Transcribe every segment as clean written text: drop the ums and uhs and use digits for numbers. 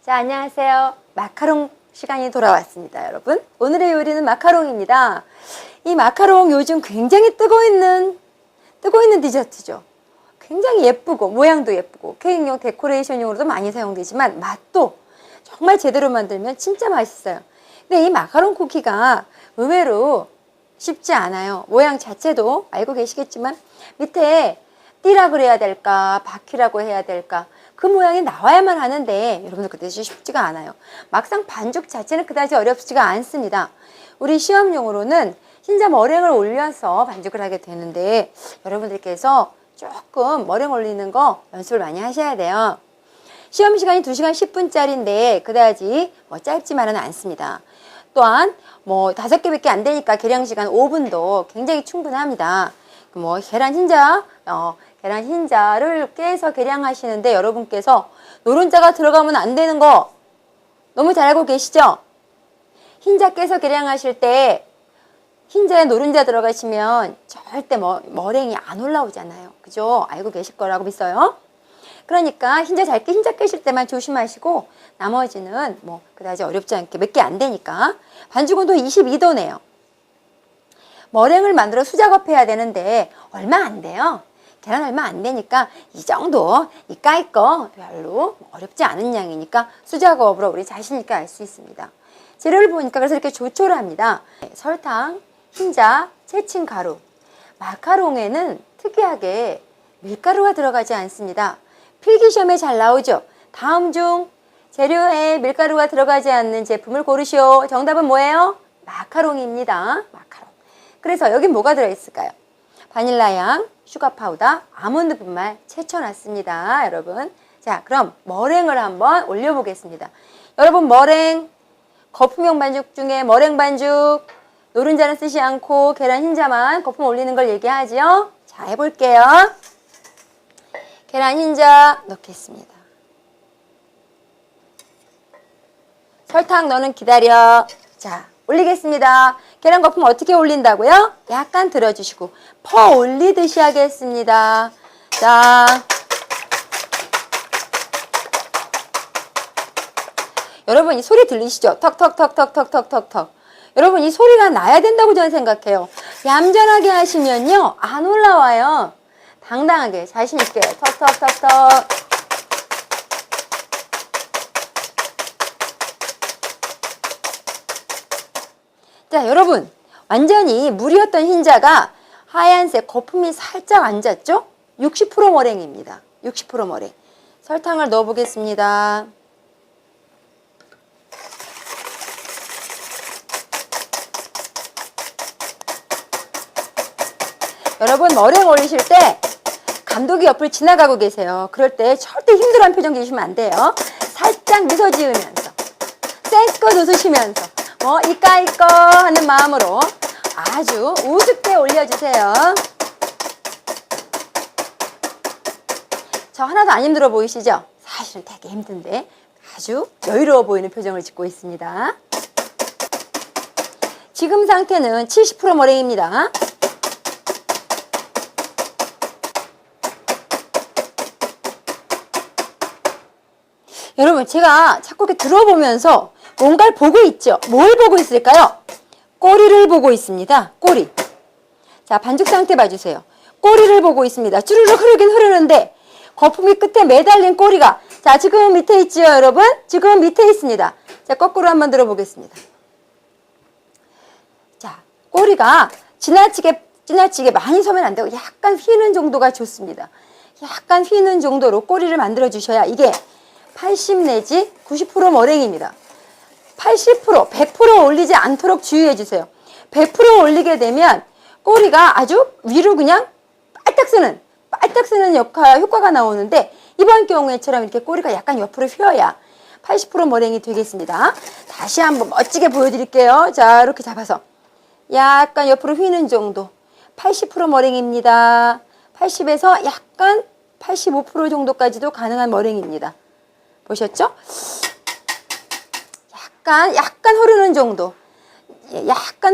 자, 안녕하세요. 마카롱 시간이 돌아왔습니다, 여러분. 오늘의 요리는 마카롱입니다. 이 마카롱 요즘 굉장히 뜨고 있는 디저트죠. 굉장히 예쁘고 모양도 예쁘고 케이크용 데코레이션용으로도 많이 사용되지만 맛도 정말 제대로 만들면 진짜 맛있어요. 근데 이 마카롱 쿠키가 의외로 쉽지 않아요. 모양 자체도 알고 계시겠지만 밑에 띠라 그래야 될까 바퀴라고 해야 될까 그 모양이 나와야만 하는데 여러분들 그때도 쉽지가 않아요. 막상 반죽 자체는 그다지 어렵지가 않습니다. 우리 시험용으로는 흰자 머랭을 올려서 반죽을 하게 되는데 여러분들께서 조금 머랭 올리는 거 연습을 많이 하셔야 돼요. 시험 시간이 2시간 10분짜리인데 그다지 짧지만은 않습니다. 또한 5개밖에 안 되니까 계량 시간 5분도 굉장히 충분합니다. 계란 흰자를 깨서 계량하시는데 여러분께서 노른자가 들어가면 안 되는 거 너무 잘 알고 계시죠? 흰자 깨서 계량하실 때 흰자에 노른자 들어가시면 절대 머랭이 안 올라오잖아요. 그죠? 알고 계실 거라고 믿어요. 그러니까 흰자 깨실 때만 조심하시고 나머지는 그다지 어렵지 않게 몇 개 안 되니까 반죽 온도 22도네요. 머랭을 만들어 수작업해야 되는데 얼마 안 돼요. 계란 얼마 안 되니까 이 정도 이까이 거 별로 어렵지 않은 양이니까 수작업으로 우리 자신 있게 할 수 있습니다. 재료를 보니까 그래서 이렇게 조촐합니다. 설탕, 흰자, 채친 가루. 마카롱에는 특이하게 밀가루가 들어가지 않습니다. 필기시험에 잘 나오죠. 다음 중 재료에 밀가루가 들어가지 않는 제품을 고르시오. 정답은 뭐예요? 마카롱입니다. 마카롱. 그래서 여기 뭐가 들어있을까요? 바닐라향, 슈가 파우더, 아몬드 분말 채쳐놨습니다. 여러분. 자, 그럼 머랭을 한번 올려보겠습니다. 여러분 머랭, 거품형 반죽 중에 머랭 반죽, 노른자는 쓰지 않고 계란 흰자만 거품 올리는 걸 얘기하지요. 자, 해볼게요. 계란 흰자 넣겠습니다. 설탕 너는 기다려. 자, 올리겠습니다. 계란 거품 어떻게 올린다고요? 약간 들어주시고 퍼 올리듯이 하겠습니다. 자, 여러분 이 소리 들리시죠? 턱턱턱턱턱턱턱턱. 여러분 이 소리가 나야 된다고 저는 생각해요. 얌전하게 하시면요 안 올라와요. 당당하게 자신 있게 턱턱턱턱. 자, 여러분 완전히 물이었던 흰자가 하얀색 거품이 살짝 앉았죠? 60% 머랭입니다. 60% 머랭. 설탕을 넣어 보겠습니다. 여러분 머랭 올리실 때 감독이 옆을 지나가고 계세요. 그럴 때 절대 힘들어하는 표정 지으시면 안 돼요. 살짝 미소 지으면서 센스껏 웃으시면서 이까 하는 마음으로 아주 우습게 올려주세요. 저 하나도 안 힘들어 보이시죠? 사실은 되게 힘든데 아주 여유로워 보이는 표정을 짓고 있습니다. 지금 상태는 70% 머랭입니다. 여러분 제가 자꾸 이렇게 들어보면서 뭔가를 보고 있죠. 뭘 보고 있을까요? 꼬리를 보고 있습니다. 꼬리. 자, 반죽 상태 봐주세요. 꼬리를 보고 있습니다. 주르륵 흐르긴 흐르는데 거품이 끝에 매달린 꼬리가 자 지금 밑에 있지요 여러분? 지금 밑에 있습니다. 자, 거꾸로 한번 들어보겠습니다. 자, 꼬리가 지나치게 많이 서면 안 되고 약간 휘는 정도가 좋습니다. 약간 휘는 정도로 꼬리를 만들어 주셔야 이게 80 내지 90% 머랭입니다. 80%, 100% 올리지 않도록 주의해 주세요. 100% 올리게 되면 꼬리가 아주 위로 그냥 빨딱 쓰는 효과가 나오는데 이번 경우에처럼 이렇게 꼬리가 약간 옆으로 휘어야 80% 머랭이 되겠습니다. 다시 한번 멋지게 보여드릴게요. 자, 이렇게 잡아서 약간 옆으로 휘는 정도 80% 머랭입니다. 80에서 약간 85% 정도까지도 가능한 머랭입니다. 보셨죠? 약간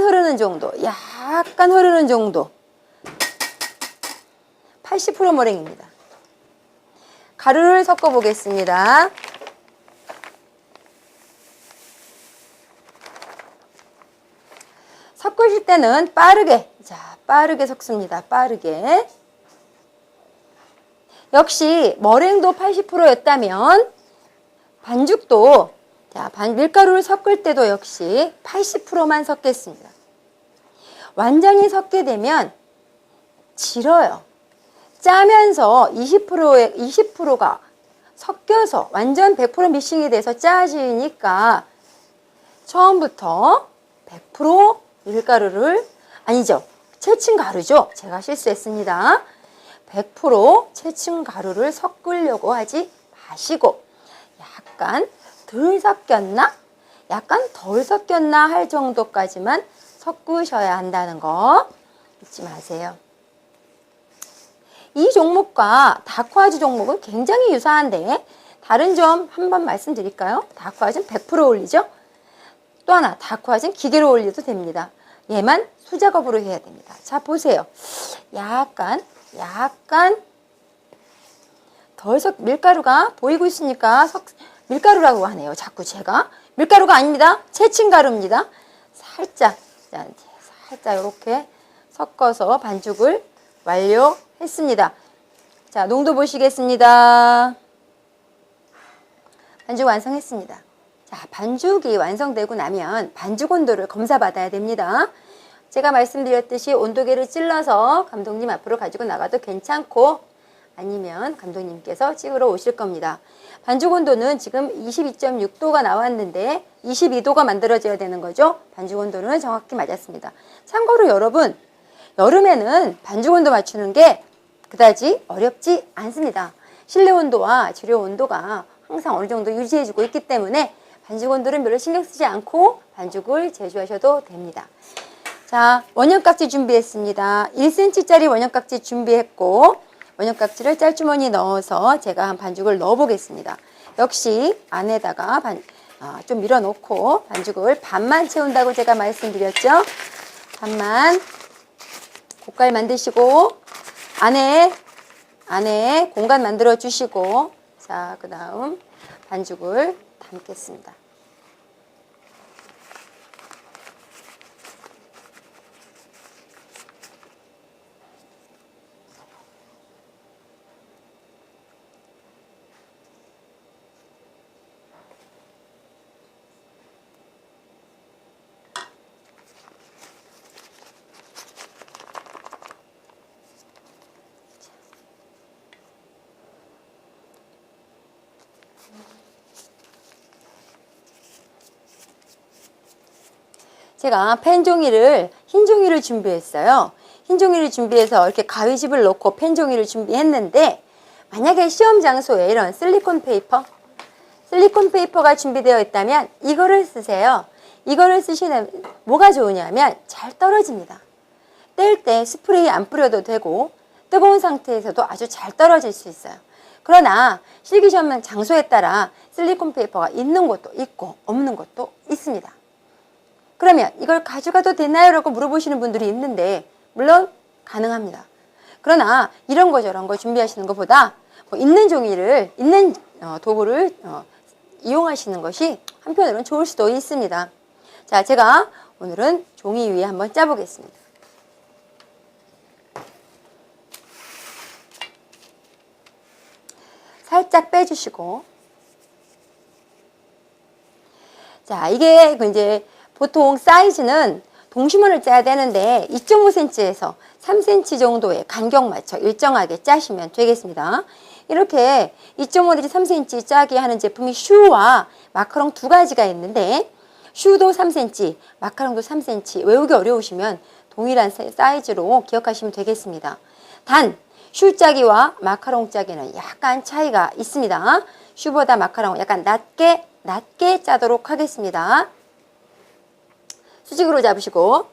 흐르는 정도. 약간 흐르는 정도. 80% 머랭입니다. 가루를 섞어 보겠습니다. 섞으실 때는 빠르게, 자, 빠르게 섞습니다. 빠르게. 역시 머랭도 80%였다면 반죽도, 자, 밀가루를 섞을 때도 역시 80%만 섞겠습니다. 완전히 섞게 되면 질어요. 짜면서 20%가 섞여서 완전 100% 믹싱이 돼서 짜지니까 처음부터 100% 밀가루를, 아니죠, 채친 가루죠. 제가 실수했습니다. 100% 채친 가루를 섞으려고 하지 마시고 약간 덜 섞였나? 약간 덜 섞였나 할 정도까지만 섞으셔야 한다는 거 잊지 마세요. 이 종목과 다크아즈 종목은 굉장히 유사한데 다른 점 한번 말씀드릴까요? 다크아즈는 100% 올리죠. 또 하나, 다크아즈는 기계로 올려도 됩니다. 얘만 수작업으로 해야 됩니다. 자, 보세요. 약간 덜 밀가루가 보이고 있으니까 밀가루라고 하네요. 자꾸 제가. 밀가루가 아닙니다. 채친 가루입니다. 살짝 이렇게 섞어서 반죽을 완료했습니다. 자, 농도 보시겠습니다. 반죽 완성했습니다. 자, 반죽이 완성되고 나면 반죽 온도를 검사받아야 됩니다. 제가 말씀드렸듯이 온도계를 찔러서 감독님 앞으로 가지고 나가도 괜찮고 아니면 감독님께서 찍으러 오실 겁니다. 반죽 온도는 지금 22.6도가 나왔는데 22도가 만들어져야 되는 거죠. 반죽 온도는 정확히 맞았습니다. 참고로 여러분, 여름에는 반죽 온도 맞추는 게 그다지 어렵지 않습니다. 실내 온도와 재료 온도가 항상 어느 정도 유지해주고 있기 때문에 반죽 온도는 별로 신경 쓰지 않고 반죽을 제조하셔도 됩니다. 자, 원형깍지 준비했습니다. 1cm짜리 원형깍지 준비했고 원형깍지를 짤주머니 넣어서 제가 한 반죽을 넣어 보겠습니다. 역시 안에다가 좀 밀어놓고 반죽을 반만 채운다고 제가 말씀드렸죠. 반만 고깔 만드시고 안에 공간 만들어 주시고, 자, 그 다음 반죽을 담겠습니다. 제가 펜 종이를, 흰 종이를 준비했어요. 흰 종이를 준비해서 이렇게 가위집을 놓고 펜 종이를 준비했는데 만약에 시험 장소에 이런 실리콘 페이퍼가 준비되어 있다면 이거를 쓰세요. 이거를 쓰시면 뭐가 좋으냐면 잘 떨어집니다. 뗄 때 스프레이 안 뿌려도 되고 뜨거운 상태에서도 아주 잘 떨어질 수 있어요. 그러나 실기시험 장소에 따라 실리콘 페이퍼가 있는 곳도 있고 없는 곳도 있습니다. 그러면 이걸 가져가도 되나요? 라고 물어보시는 분들이 있는데 물론 가능합니다. 그러나 이런 거 저런 거 준비하시는 것보다 있는 종이를, 있는 도구를 이용하시는 것이 한편으로는 좋을 수도 있습니다. 자, 제가 오늘은 종이 위에 한번 짜보겠습니다. 살짝 빼주시고, 자, 이게 이제 보통 사이즈는 동심원을 짜야 되는데 2.5cm에서 3cm 정도의 간격 맞춰 일정하게 짜시면 되겠습니다. 이렇게 2.5 내지 3cm 짜게 하는 제품이 슈와 마카롱 두 가지가 있는데 슈도 3cm, 마카롱도 3cm, 외우기 어려우시면 동일한 사이즈로 기억하시면 되겠습니다. 단 슈 짜기와 마카롱 짜기는 약간 차이가 있습니다. 슈보다 마카롱 약간 낮게 짜도록 하겠습니다. 수직으로 잡으시고,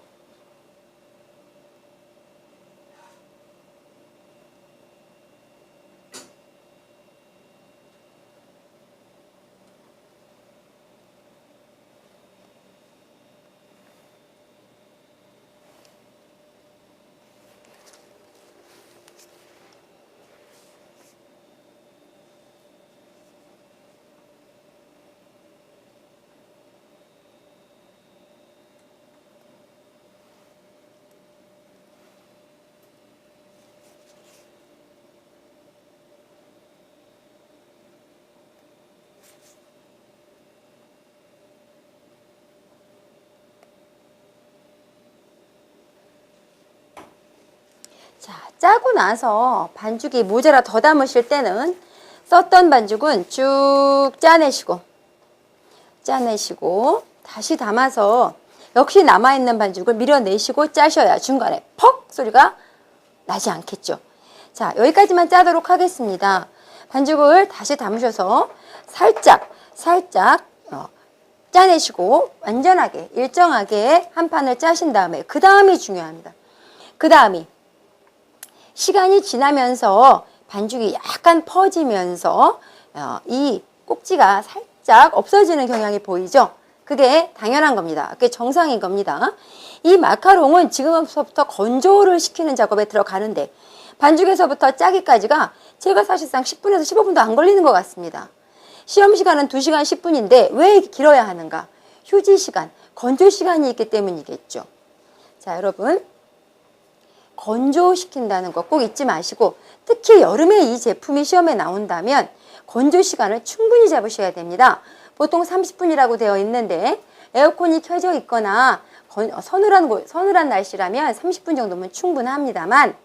짜고 나서 반죽이 모자라 더 담으실 때는 썼던 반죽은 쭉 짜내시고 다시 담아서 역시 남아있는 반죽을 밀어내시고 짜셔야 중간에 퍽 소리가 나지 않겠죠. 자, 여기까지만 짜도록 하겠습니다. 반죽을 다시 담으셔서 살짝 짜내시고 완전하게 일정하게 한 판을 짜신 다음에 그 다음이 중요합니다. 그 다음이 시간이 지나면서 반죽이 약간 퍼지면서 이 꼭지가 살짝 없어지는 경향이 보이죠? 그게 당연한 겁니다. 그게 정상인 겁니다. 이 마카롱은 지금부터 건조를 시키는 작업에 들어가는데 반죽에서부터 짜기까지가 제가 사실상 10분에서 15분도 안 걸리는 것 같습니다. 시험 시간은 2시간 10분인데 왜 이렇게 길어야 하는가? 휴지 시간, 건조 시간이 있기 때문이겠죠. 자, 여러분. 건조시킨다는 거 꼭 잊지 마시고 특히 여름에 이 제품이 시험에 나온다면 건조 시간을 충분히 잡으셔야 됩니다. 보통 30분이라고 되어 있는데 에어컨이 켜져 있거나 서늘한 날씨라면 30분 정도면 충분합니다만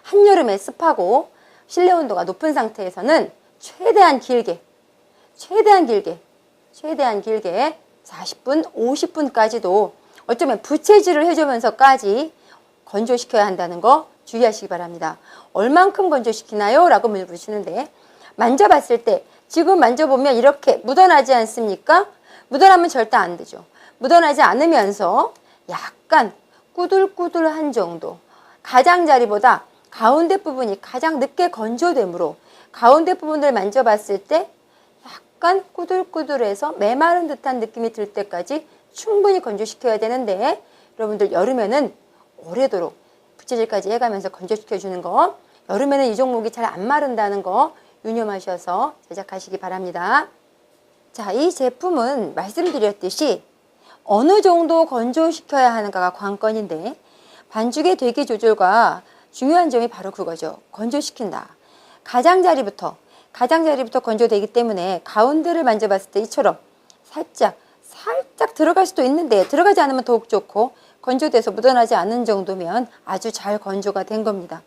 한여름에 습하고 실내 온도가 높은 상태에서는 최대한 길게 40분, 50분까지도 어쩌면 부채질을 해주면서까지 건조시켜야 한다는 거 주의하시기 바랍니다. 얼만큼 건조시키나요? 라고 물으시는데 만져봤을 때 지금 만져보면 이렇게 묻어나지 않습니까? 묻어나면 절대 안 되죠. 묻어나지 않으면서 약간 꾸들꾸들한 정도, 가장자리보다 가운데 부분이 가장 늦게 건조되므로 가운데 부분을 만져봤을 때 약간 꾸들꾸들해서 메마른 듯한 느낌이 들 때까지 충분히 건조시켜야 되는데 여러분들 여름에는 오래도록 부채질까지 해가면서 건조시켜주는 거, 여름에는 이 종목이 잘 안 마른다는 거 유념하셔서 제작하시기 바랍니다. 자, 이 제품은 말씀드렸듯이 어느 정도 건조시켜야 하는가가 관건인데 반죽의 대기 조절과 중요한 점이 바로 그거죠. 건조시킨다. 가장자리부터 건조되기 때문에 가운데를 만져봤을 때 이처럼 살짝 들어갈 수도 있는데 들어가지 않으면 더욱 좋고 건조돼서 묻어나지 않은 정도면 아주 잘 건조가 된 겁니다.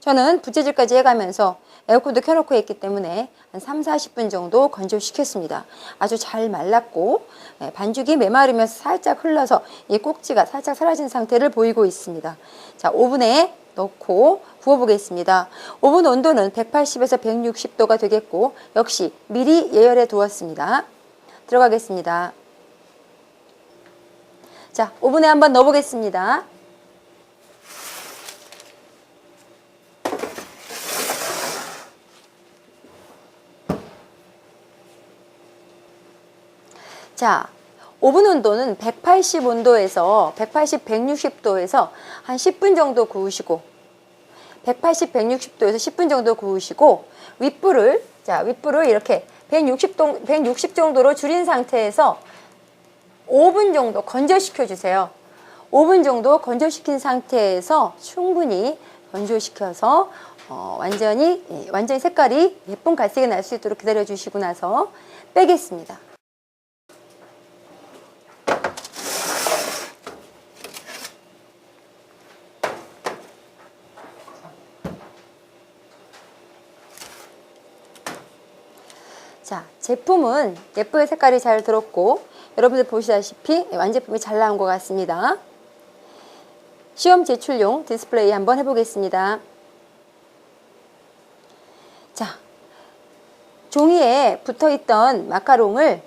저는 부채질까지 해가면서 에어컨도 켜놓고 했기 때문에 한 3-40분 정도 건조시켰습니다. 아주 잘 말랐고 반죽이 메마르면서 살짝 흘러서 이 꼭지가 살짝 사라진 상태를 보이고 있습니다. 자, 오븐에 넣고 구워보겠습니다. 오븐 온도는 180에서 160도가 되겠고 역시 미리 예열해 두었습니다. 들어가겠습니다. 자, 오븐에 한번 넣어보겠습니다. 자, 오븐 온도는 180온도에서 160도에서 한 10분 정도 구우시고 180, 160도에서 10분 정도 구우시고 윗불을 이렇게 160 정도로 줄인 상태에서 5분 정도 건조시켜 주세요. 5분 정도 건조시킨 상태에서 충분히 건조시켜서 완전히 색깔이 예쁜 갈색이 날 수 있도록 기다려 주시고 나서 빼겠습니다. 자, 제품은 예쁘게 색깔이 잘 들었고 여러분들 보시다시피 완제품이 잘 나온 것 같습니다. 시험 제출용 디스플레이 한번 해보겠습니다. 자, 종이에 붙어있던 마카롱을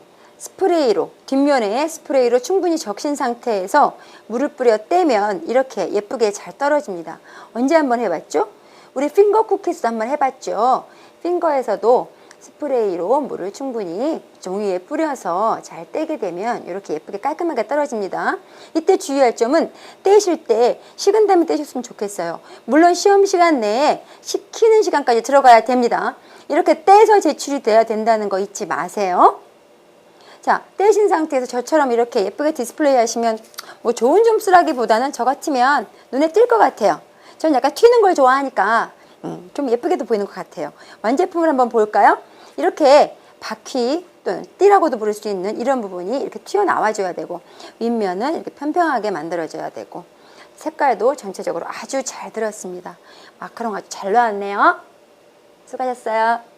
뒷면에 스프레이로 충분히 적신 상태에서 물을 뿌려 떼면 이렇게 예쁘게 잘 떨어집니다. 언제 한번 해봤죠? 우리 핑거 쿠키스도 한번 해봤죠? 핑거에서도 스프레이로 물을 충분히 종이에 뿌려서 잘 떼게 되면 이렇게 예쁘게 깔끔하게 떨어집니다. 이때 주의할 점은 떼실 때 식은다면 떼셨으면 좋겠어요. 물론 시험 시간 내에 식히는 시간까지 들어가야 됩니다. 이렇게 떼서 제출이 돼야 된다는 거 잊지 마세요. 자, 떼신 상태에서 저처럼 이렇게 예쁘게 디스플레이 하시면 뭐 좋은 점수라기보다는 저 같으면 눈에 띌 것 같아요. 전 약간 튀는 걸 좋아하니까 좀 예쁘게도 보이는 것 같아요. 완제품을 한번 볼까요? 이렇게 바퀴 또는 띠라고도 부를 수 있는 이런 부분이 이렇게 튀어나와줘야 되고 윗면은 이렇게 평평하게 만들어줘야 되고 색깔도 전체적으로 아주 잘 들었습니다. 마카롱 아주 잘 나왔네요. 수고하셨어요.